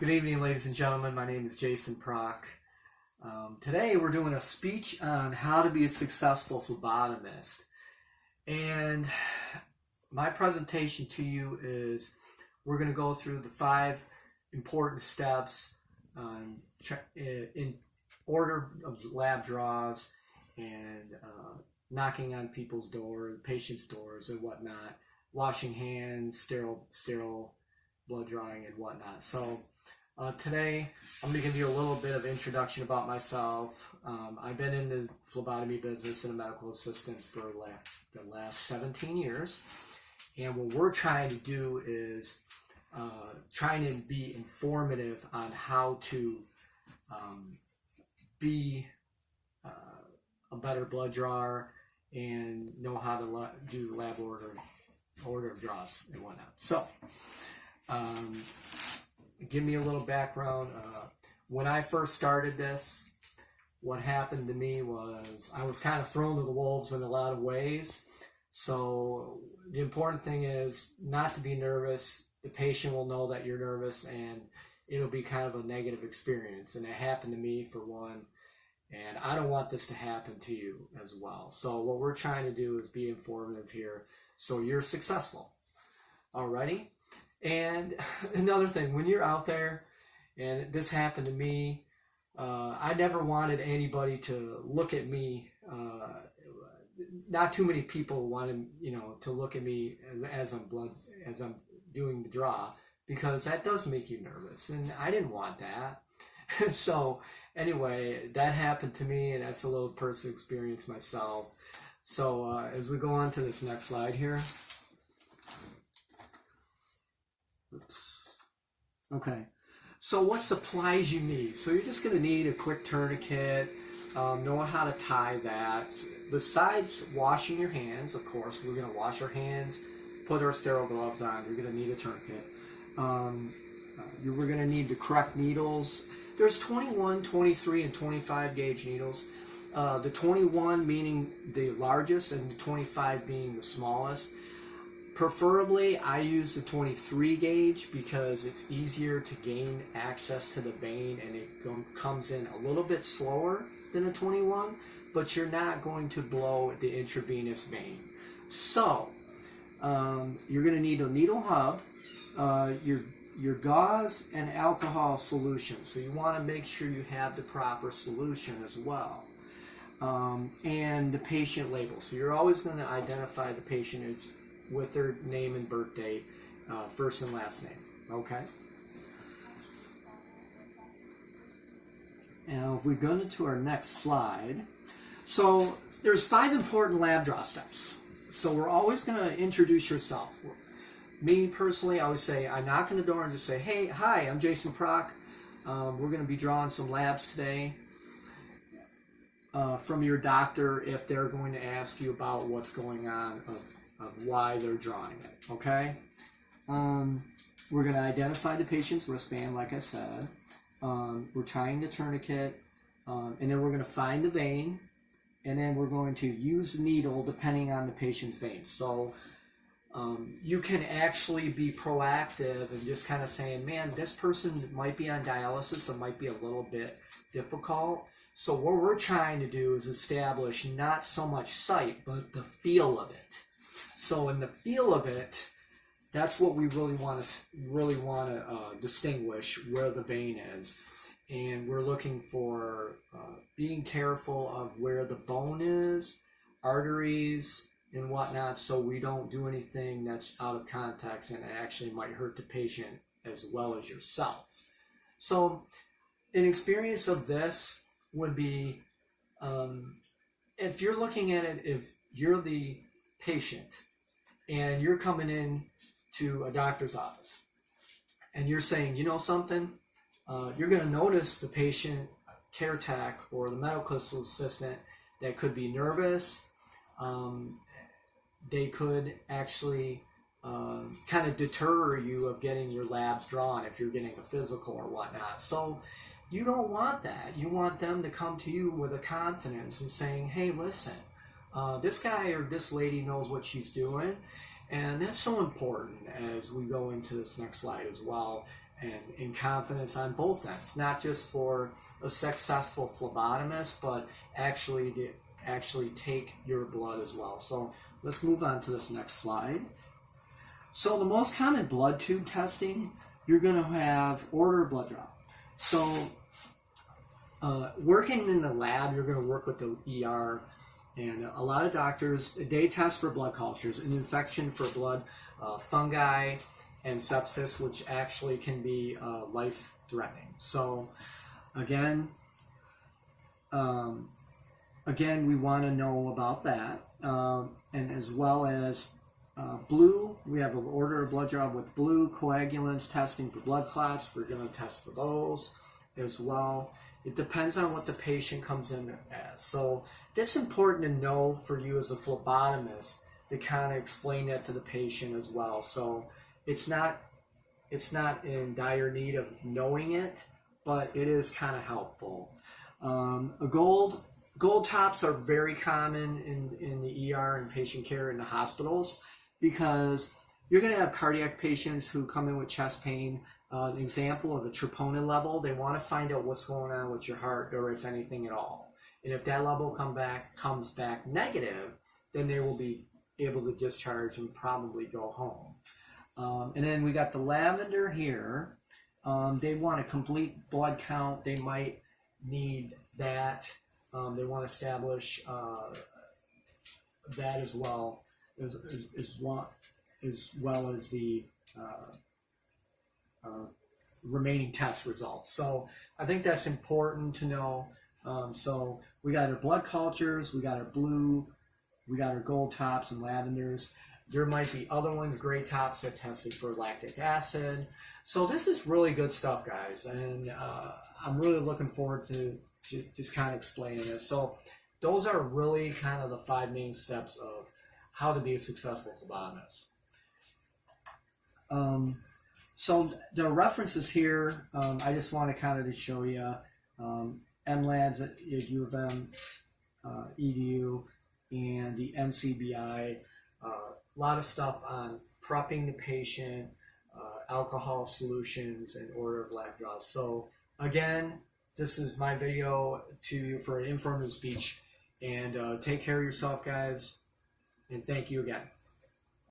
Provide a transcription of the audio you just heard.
Good evening, ladies and gentlemen. My name is Jason Prock. Today we're doing a speech on how to be a successful phlebotomist. And my presentation to you is we're going to go through the 5 important steps in order of lab draws and knocking on people's doors, patients' doors and whatnot, washing hands, sterile blood drawing and whatnot. So today, I'm going to give you a little bit of introduction about myself. I've been in the phlebotomy business and a medical assistant for the last 17 years. And what we're trying to do is trying to be informative on how to be a better blood drawer and know how to do lab order of draws and whatnot. So, give me a little background. When I first started this, what happened to me was I was kind of thrown to the wolves in a lot of ways. So the important thing is not to be nervous. The patient will know that you're nervous and it'll be kind of a negative experience. And it happened to me for one. And I don't want this to happen to you as well. So what we're trying to do is be informative here so you're successful. Alrighty? And another thing, when you're out there, and this happened to me, I never wanted anybody to look at me. Not too many people wanted, to look at me as I'm doing the draw, because that does make you nervous, and I didn't want that. So anyway, that happened to me, and that's a little personal experience myself. So as we go on to this next slide here. Oops. Okay, so what supplies you need? So you're just going to need a quick tourniquet, know how to tie that. Besides washing your hands, of course, we're going to wash our hands, put our sterile gloves on. You're going to need a tourniquet. We're going to need the correct needles. There's 21, 23, and 25 gauge needles. The 21 meaning the largest and the 25 being the smallest. Preferably, I use the 23 gauge because it's easier to gain access to the vein, and it comes in a little bit slower than a 21, but you're not going to blow the intravenous vein. So, you're going to need a needle hub, your gauze and alcohol solution. So you want to make sure you have the proper solution as well. And the patient label. So you're always going to identify the patient with their name and birth date, first and last name, okay? Now, if we go to our next slide, so there's 5 important lab draw steps. So we're always going to introduce yourself. Me personally, I always say, I knock on the door and just say, hey, hi, I'm Jason Prock. We're going to be drawing some labs today from your doctor if they're going to ask you about what's going on of why they're drawing it, okay? We're going to identify the patient's wristband, like I said. We're tying the tourniquet, and then we're going to find the vein, and then we're going to use the needle depending on the patient's vein. So you can actually be proactive and just kind of saying, man, this person might be on dialysis, so it might be a little bit difficult. So what we're trying to do is establish not so much sight, but the feel of it. So in the feel of it, that's what we really want to distinguish where the vein is. And we're looking for being careful of where the bone is, arteries, and whatnot, so we don't do anything that's out of context and it actually might hurt the patient as well as yourself. So an experience of this would be, if you're looking at it, if you're the patient and you're coming in to a doctor's office and you're saying, you know something, you're going to notice the patient care tech or the medical assistant that could be nervous. They could actually kind of deter you of getting your labs drawn if you're getting a physical or whatnot. So you don't want that. You want them to come to you with a confidence and saying, hey, listen, this guy or this lady knows what she's doing. And that's so important as we go into this next slide as well, and confidence on both ends, not just for a successful phlebotomist, but actually take your blood as well. So let's move on to this next slide. So the most common blood tube testing, you're going to have order blood draw. So working in the lab, you're going to work with the ER, and a lot of doctors, they test for blood cultures, an infection for blood, fungi, and sepsis, which actually can be life-threatening. So again, we want to know about that, and as well as blue. We have an order of blood draw with blue coagulants, testing for blood clots. We're going to test for those as well. It depends on what the patient comes in as. So that's important to know for you as a phlebotomist, to kind of explain that to the patient as well. So it's not in dire need of knowing it, but it is kind of helpful. Gold tops are very common in the ER and patient care in the hospitals, because you're going to have cardiac patients who come in with chest pain. An example of a troponin level, they want to find out what's going on with your heart, or if anything at all. And if that level comes back negative, then they will be able to discharge and probably go home. And then we got the lavender here. They want a complete blood count. They might need that. They want to establish that as well as the remaining test results. So I think that's important to know. So we got our blood cultures, we got our blue, we got our gold tops and lavenders. There might be other ones, gray tops, that tested for lactic acid. So this is really good stuff, guys, and I'm really looking forward to just kind of explaining this. So those are really kind of the 5 main steps of how to be a successful phlebotomist. So the references here, I just want to kind of show you MLabs at U of M, EDU, and the NCBI. A lot of stuff on prepping the patient, alcohol solutions, and order of lab draws. So again, this is my video for an informative speech, and take care of yourself, guys, and thank you again.